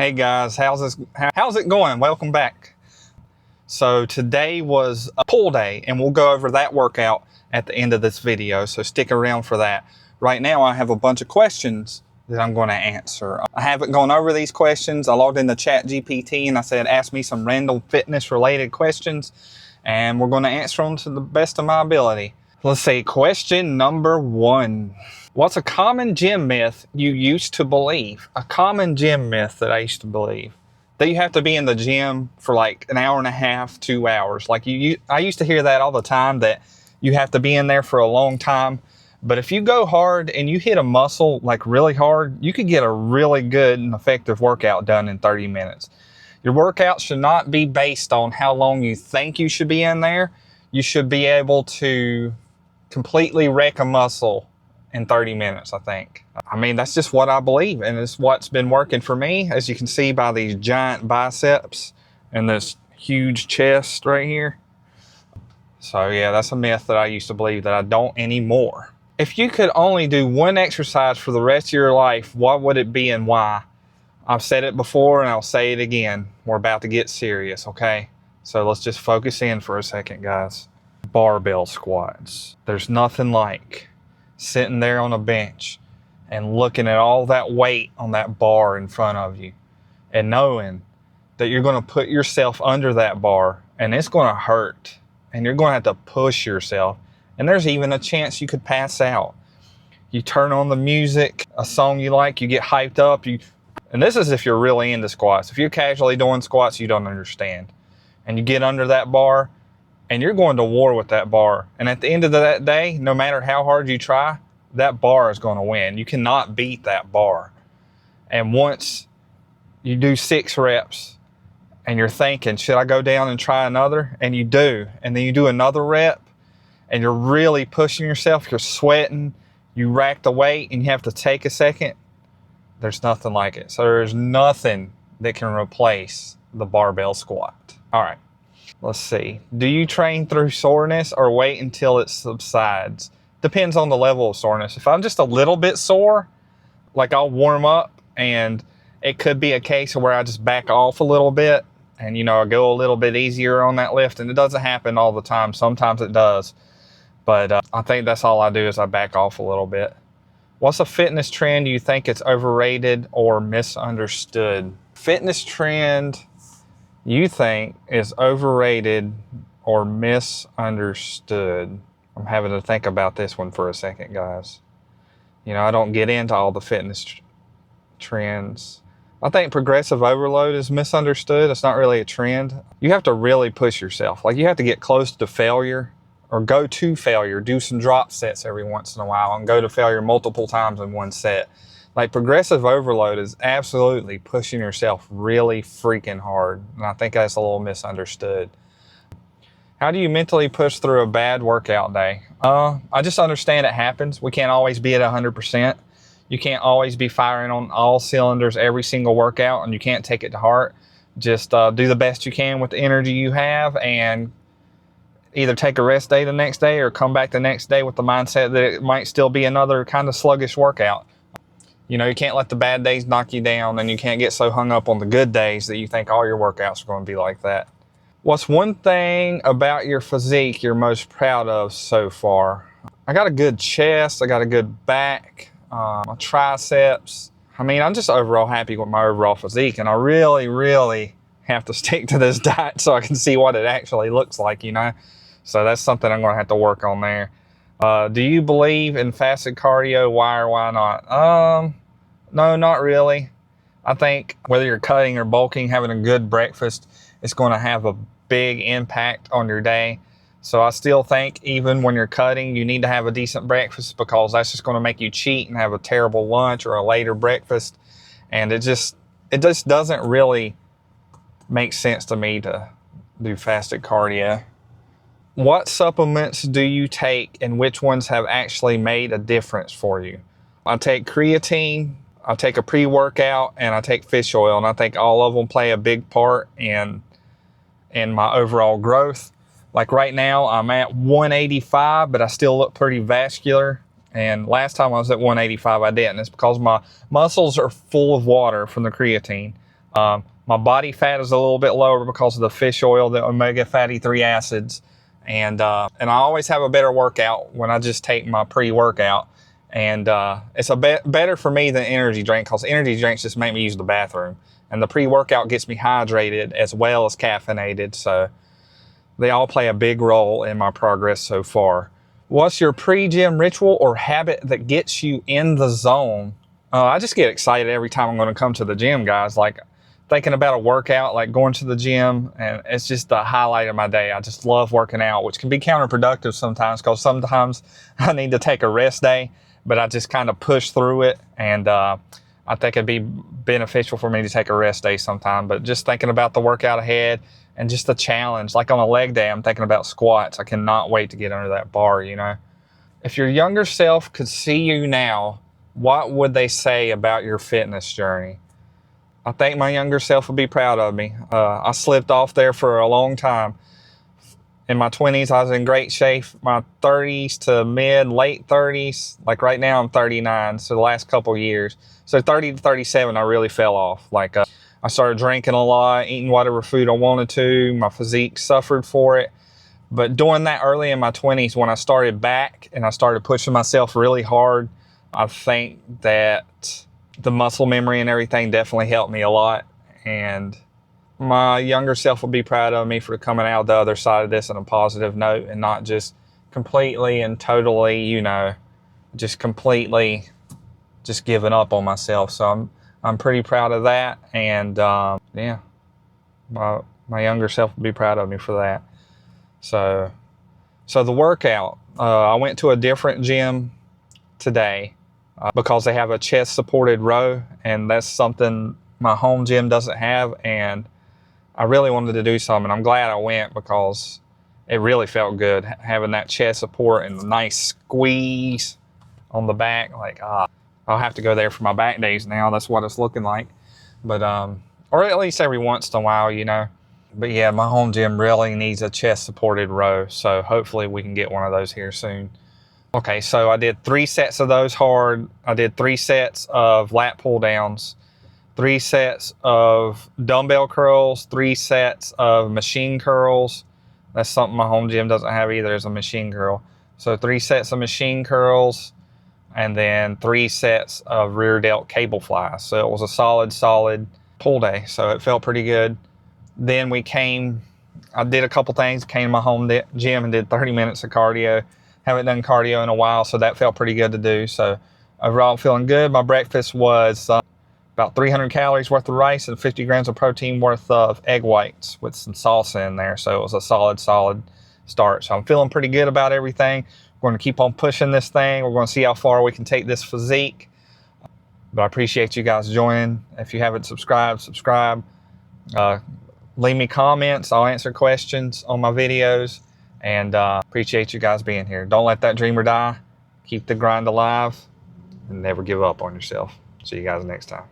Hey guys, how's it going? Welcome back. So today was a pull day and we'll go over that workout at the end of this video, so stick around for that. Right now I have a bunch of questions that I'm going to answer. I haven't gone over these questions. I logged into ChatGPT and I said ask me some random fitness related questions and we're going to answer them to the best of my ability. Let's see, question number 1. What's a common gym myth you used to believe? A common gym myth that I used to believe. That you have to be in the gym for like an hour and a half, 2 hours. Like I used to hear that all the time, that you have to be in there for a long time. But if you go hard and you hit a muscle like really hard, you could get a really good and effective workout done in 30 minutes. Your workout should not be based on how long you think you should be in there. You should be able to completely wreck a muscle in 30 minutes, I think. I mean, that's just what I believe, and it's what's been working for me, as you can see by these giant biceps and this huge chest right here. So yeah, that's a myth that I used to believe that I don't anymore. If you could only do one exercise for the rest of your life, what would it be and why? I've said it before and I'll say it again. We're about to get serious, okay? So let's just focus in for a second, guys. Barbell squats. There's nothing like sitting there on a bench and looking at all that weight on that bar in front of you and knowing that you're going to put yourself under that bar and it's going to hurt and you're going to have to push yourself, and there's even a chance you could pass out. You turn on the music, a song you like, you get hyped up, and this is if you're really into squats. If you're casually doing squats, you don't understand. And you get under that bar and you're going to war with that bar. And at the end of that day, no matter how hard you try, that bar is going to win. You cannot beat that bar. And once you do 6 reps and you're thinking, should I go down and try another? And you do. And then you do another rep and you're really pushing yourself. You're sweating. You rack the weight and you have to take a second. There's nothing like it. So there's nothing that can replace the barbell squat. All right. Let's see. Do you train through soreness or wait until it subsides? Depends on the level of soreness. If I'm just a little bit sore, like I'll warm up, and it could be a case where I just back off a little bit and, I go a little bit easier on that lift. And it doesn't happen all the time. Sometimes it does. But I think that's all I do is I back off a little bit. What's a fitness trend you think it's overrated or misunderstood? Fitness trend you think is overrated or misunderstood? I'm having to think about this one for a second, guys. I don't get into all the fitness trends. I think progressive overload is misunderstood. It's not really a trend. You have to really push yourself. Like, you have to get close to failure or go to failure. Do some drop sets every once in a while and go to failure multiple times in one set. Like, progressive overload is absolutely pushing yourself really freaking hard. And I think that's a little misunderstood. How do you mentally push through a bad workout day? I just understand it happens. We can't always be at 100%. You can't always be firing on all cylinders every single workout, and you can't take it to heart. Just do the best you can with the energy you have and either take a rest day the next day or come back the next day with the mindset that it might still be another kind of sluggish workout. You can't let the bad days knock you down, and you can't get so hung up on the good days that you think all your workouts are going to be like that. What's one thing about your physique you're most proud of so far? I got a good chest. I got a good back, my triceps. I mean, I'm just overall happy with my overall physique, and I really, really have to stick to this diet so I can see what it actually looks like, So that's something I'm going to have to work on there. Do you believe in fasted cardio? Why or why not? No, not really. I think whether you're cutting or bulking, having a good breakfast is going to have a big impact on your day. So I still think even when you're cutting, you need to have a decent breakfast, because that's just going to make you cheat and have a terrible lunch or a later breakfast. And it just doesn't really make sense to me to do fasted cardio. What supplements do you take, and which ones have actually made a difference for you? I take creatine, I take a pre-workout, and I take fish oil, and I think all of them play a big part in my overall growth. Like right now, I'm at 185, but I still look pretty vascular. And last time I was at 185, I didn't. It's because my muscles are full of water from the creatine. My body fat is a little bit lower because of the fish oil, the omega fatty 3 acids. And I always have a better workout when I just take my pre-workout. And it's better for me than energy drink, because energy drinks just make me use the bathroom. And the pre-workout gets me hydrated as well as caffeinated. So they all play a big role in my progress so far. What's your pre-gym ritual or habit that gets you in the zone? I just get excited every time I'm going to come to the gym, guys. Like, thinking about a workout, like going to the gym, and it's just the highlight of my day. I just love working out, which can be counterproductive sometimes, because sometimes I need to take a rest day, but I just kind of push through it. And I think it'd be beneficial for me to take a rest day sometime. But just thinking about the workout ahead and just the challenge, like on a leg day, I'm thinking about squats. I cannot wait to get under that bar, you know. If your younger self could see you now, what would they say about your fitness journey? I think my younger self would be proud of me. I slipped off there for a long time. In my 20s, I was in great shape. My 30s to late 30s, like right now I'm 39, so the last couple years. So 30 to 37, I really fell off. Like I started drinking a lot, eating whatever food I wanted to. My physique suffered for it. But doing that early in my 20s, when I started back and I started pushing myself really hard, I think that the muscle memory and everything definitely helped me a lot. And my younger self will be proud of me for coming out the other side of this on a positive note, and not just completely and totally, you know, just completely just giving up on myself. So I'm pretty proud of that. And yeah, my younger self will be proud of me for that. So the workout, I went to a different gym today because they have a chest supported row, and that's something my home gym doesn't have. And I really wanted to do something. I'm glad I went, because it really felt good having that chest support and the nice squeeze on the back. Like, I'll have to go there for my back days now. That's what it's looking like. But or at least every once in a while, you know. But yeah, my home gym really needs a chest supported row, so hopefully we can get one of those here soon. Okay, so I did 3 sets of those hard. I did 3 sets of lat pull downs, 3 sets of dumbbell curls, 3 sets of machine curls. That's something my home gym doesn't have either, is a machine curl. So 3 sets of machine curls, and then 3 sets of rear delt cable flies. So it was a solid pull day. So it felt pretty good. Then I did a couple things, came to my home gym and did 30 minutes of cardio. Haven't done cardio in a while, so that felt pretty good to do. So overall, feeling good. My breakfast was about 300 calories worth of rice and 50 grams of protein worth of egg whites with some salsa in there. So it was a solid start. So I'm feeling pretty good about everything. We're going to keep on pushing this thing. We're going to see how far we can take this physique. But I appreciate you guys joining. If you haven't subscribed, subscribe. Leave me comments. I'll answer questions on my videos. And appreciate you guys being here. Don't let that dreamer die. Keep the grind alive and never give up on yourself. See you guys next time.